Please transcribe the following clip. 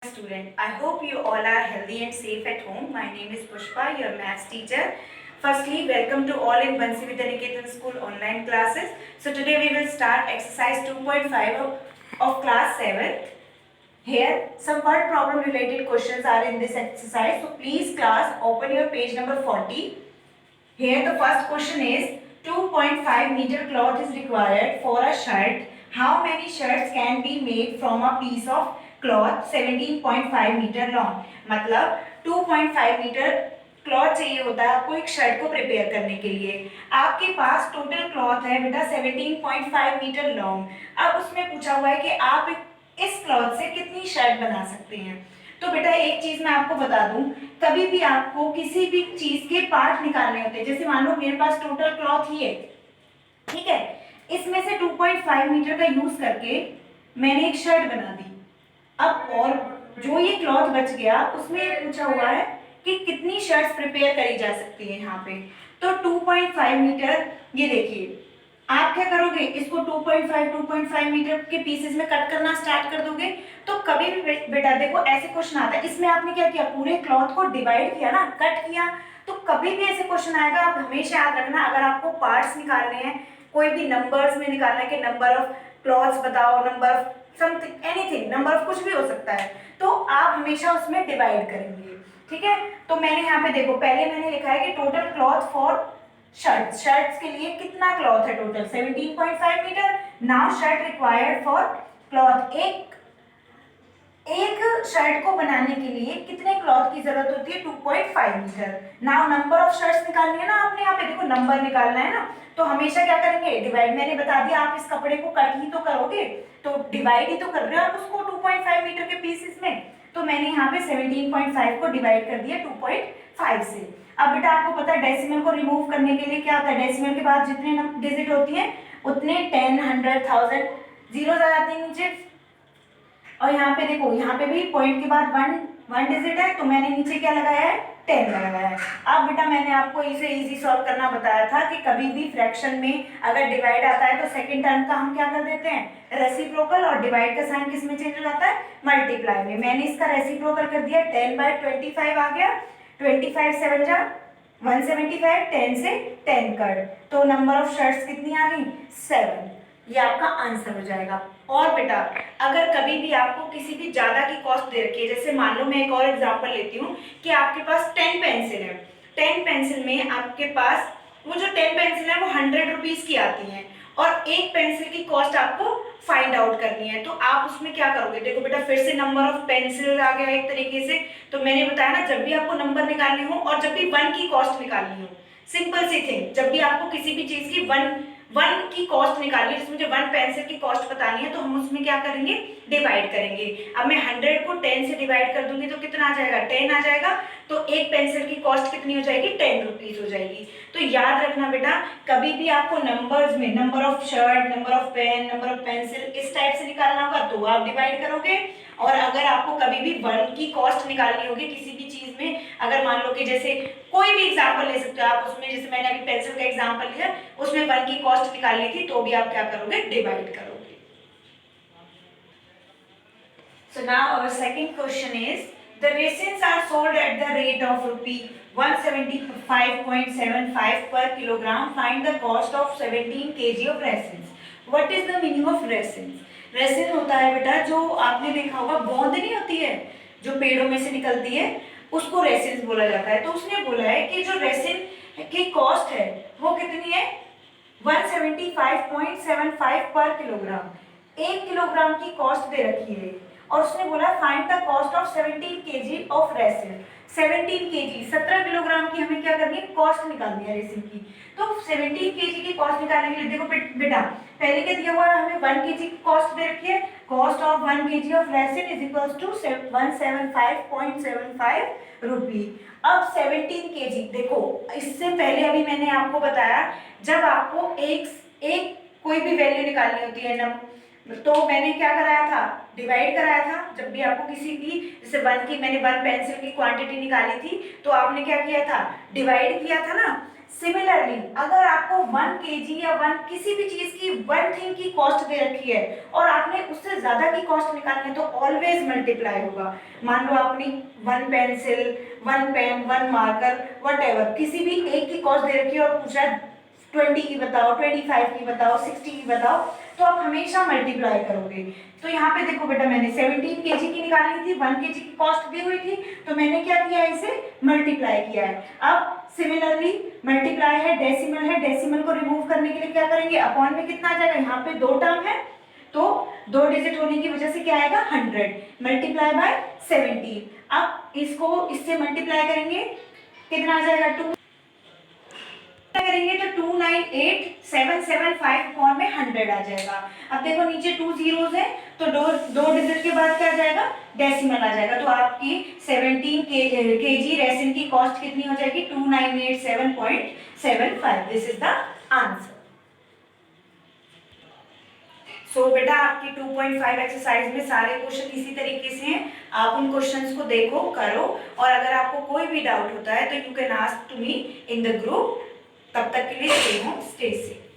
Student, I hope you all are healthy and safe at home. My name is Pushpa, your maths teacher. Firstly, welcome to all in Bansi Vidyaniketan School online classes. So today we will start exercise 2.5 of class 7th. Here, some word problem related questions are in this exercise. So please class, open your page number 40. Here the first question is 2.5 meter cloth is required for a shirt. How many shirts can be made from a piece of cloth 17.5 metre long? मतलब 2.5 metre cloth चाहिए होता है आपको एक shirt को prepare करने के लिए। आपके पास टोटल क्लॉथ है बेटा 17.5 मीटर लॉन्ग। अब उसमें पूछा हुआ है कि आप इस क्लॉथ से कितनी शर्ट बना सकते हैं। तो बेटा एक चीज मैं आपको बता दूं, कभी भी आपको किसी भी चीज के पार्ट निकालने होते हैं। जैसे मान लो मेरे पास टोटल क्लॉथ ही है, ठीक है, इसमें से 2.5 मीटर का यूज करके मैंने एक शर्ट बना दी। अब और जो ये क्लॉथ बच गया उसमें ये पूछा हुआ है कि कितनी शर्ट्स प्रिपेयर करी जा सकती है यहाँ पे। तो 2.5 मीटर, ये देखिए आप क्या करोगे, इसको 2.5 मीटर के पीसेस में कट करना स्टार्ट कर दोगे। तो कभी भी बेटा देखो ऐसे क्वेश्चन आता है, इसमें आपने क्या किया, पूरे क्लॉथ को डिवाइड किया ना, कट किया। तो कभी भी ऐसे क्वेश्चन आएगा, आप हमेशा याद रखना, अगर आपको पार्ट्स निकालने हैं, कोई भी नंबर्स में निकालना है कि नंबर ऑफ क्लॉथ्स बताओ, number of something, anything, number of कुछ भी हो सकता है, तो आप हमेशा उसमें डिवाइड करेंगे, ठीक है। तो मैंने यहाँ पे देखो पहले मैंने लिखा है कि टोटल क्लॉथ फॉर शर्ट्स के लिए कितना क्लॉथ है, total 17.5 metre. Now shirt required for cloth, एक शर्ट को बनाने के लिए कितने क्लॉथ की जरूरत होती है, 2.5 metre. Now number of shirts निकालनी है ना आपने, यहाँ पे देखो नंबर निकालना है ना, तो हमेशा क्या करेंगे, डिवाइड। मैंने बता दिया आप इस कपड़े को कट ही तो करोगे, तो डिवाइड ही तो कर रहे हो आप उसको 2.5 मीटर के पीसेस में। तो मैंने यहाँ पे 17.5 को डिवाइड कर दिया 2.5 से। अब बेटा आपको पता है डेसिमल को रिमूव करने के लिए क्या होता है, डेसिमल के बाद जितने डिजिट होती हैं उतने 10, 100, 1000 जीरो आ जाते हैं नीचे। और यहाँ पे देखो, यहाँ पे भी पॉइंट के बाद वन डिजिट है, तो मैंने नीचे क्या लगाया है, 10 लगाया है। अब बेटा मैंने आपको इसे इजी सॉल्व करना बताया था कि कभी भी फ्रैक्शन में अगर डिवाइड आता है तो सेकंड टर्म का हम क्या कर देते हैं, रेसिप्रोकल, और डिवाइड का साइन किस में चेंज हो जाता है, मल्टीप्लाई में। मैंने इसका रेसिप्रोकल कर दिया, 10/25 आ गया, 25 7 जा 175, 10 से 10 कट, तो नंबर ऑफ शर्ट्स कितनी आ गई, 7। ये आपका आंसर हो जाएगा। और बेटा अगर कभी भी आपको किसी भी ज्यादा की कॉस्ट दे रखी है, जैसे मान लो मैं एक और एग्जांपल लेती हूँ कि आपके पास 10 पेंसिल है, 10 पेंसिल में आपके पास वो जो 10 पेंसिल है वो 100 रुपीज की आती है, और एक पेंसिल की कॉस्ट आपको फाइंड आउट करनी है। तो आप उसमें क्या करोगे, देखो बेटा फिर से नंबर ऑफ पेंसिल आ गया एक तरीके से। तो मैंने बताया ना, जब भी आपको नंबर निकालने हो और जब भी वन की कॉस्ट निकालनी हो, सिंपल सी थिंग, जब भी आपको किसी भी चीज की वन की कॉस्ट निकालनी है, जिसमें मुझे वन पेंसिल की कॉस्ट बतानी है, तो हम उसमें क्या करेंगे, डिवाइड करेंगे। अब मैं 100 को 10 से डिवाइड कर दूंगी तो कितना आ जाएगा, 10 आ जाएगा। तो एक पेंसिल की कॉस्ट कितनी हो जाएगी, 10 रुपीज हो जाएगी। तो याद रखना बेटा, कभी भी आपको नंबर्स में number of shirt, number of pen, number of pencil इस टाइप से निकालना होगा तो आप डिवाइड करोगे। और अगर आपको कभी भी वन की कॉस्ट निकालनी होगी किसी भी चीज में, अगर मान लो कि जैसे कोई भी एग्जांपल ले सकते हो आप उसमें, जैसे मैंने अभी पेंसिल का एग्जांपल लिया, उसमें वन की कॉस्ट निकालनी थी, तो भी आप क्या करोगे, डिवाइड करोगे। So now our second question is, the resins are sold at the rate of ₹175.75 per kilogram. Find the cost of 17 kg of resins. What is the meaning of resins? Resin होता है बेटा, जो आपने देखा होगा गोंद नहीं होती है जो पेड़ों में से निकलती है, उसको रेसिन बोला जाता है। तो उसने बोला है कि जो रेसिन की कॉस्ट है वो कितनी है, 175.75 पर किलोग्राम। 1 किलोग्राम की कॉस्ट दे रखी है, और उसने बोला find the cost of 17 kg of resin. 17 kg 17 kilogram की हमें क्या करनी है, कॉस्ट निकालनी है रेसिन की। तो 17 kg की कॉस्ट निकालने के लिए देखो बेटा, पहले क्या दिया हुआ है, हमें 1 kg की कॉस्ट दे रखी है, cost of 1 kg of resin is equals to 175.75 rupee. अब 17 kg देखो, इससे पहले अभी मैंने आपको बताया, जब आपको एक कोई भी वैल्यू निकालनी होती है ना, तो मैंने क्या कराया था, डिवाइड कराया था। जब भी आपको किसी की, जैसे वन की, मैंने वन पेंसिल की क्वांटिटी निकाली थी, तो आपने क्या किया था, डिवाइड किया था ना। सिमिलरली अगर आपको 1 kg या 1 किसी भी चीज की 1 थिंग की कॉस्ट दे रखी है और आपने उससे ज्यादा की कॉस्ट निकालनी है तो ऑलवेज मल्टीप्लाई होगा। मान लो आपने 1 पेंसिल, 1 पेन, 1 मार्कर, वट किसी भी एक की कॉस्ट दे रखी है और पूछा 20 की बताओ, 25 की बताओ, 60 की बताओ, तो आप हमेशा मल्टीप्लाई करोगे। तो यहाँ पे देखो बेटा, मैंने 17 kg की निकालनी थी, 1 kg की कॉस्ट दी हुई थी, तो मैंने क्या किया है, इसे मल्टीप्लाई किया है। अब सिमिलरली मल्टीप्लाई है, डेसिमल है, डेसिमल को रिमूव करने के लिए क्या करेंगे, अपॉन में कितना आ जाएगा, यहाँ पे 2 टर्म है तो 2 डिजिट होने की वजह से क्या आएगा 100 मल्टीप्लाई बाय 17। अब इसको इससे मल्टीप्लाई करेंगे कितना आ जाएगा 2 करेंगे तो 298,775 अपॉन में 100 आ जाएगा। अब देखो नीचे 2 जीरोस है तो दो डिजिट के बाद क्या आ जाएगा, डेसिमल आ जाएगा। तो आपकी 17 kg रेसिन की कॉस्ट कितनी हो जाएगी 2987.75। This is the answer. So बेटा आपकी 2.5 एक्सरसाइज में सारे क्वेश्चन इसी तरीके से हैं। आप उन क्वेश्चंस को देखो, करो, और अगर आपको कोई भी डाउट होता है तो you can ask to me in the group. तब तक के लिए स्टे होम, स्टे सेफ।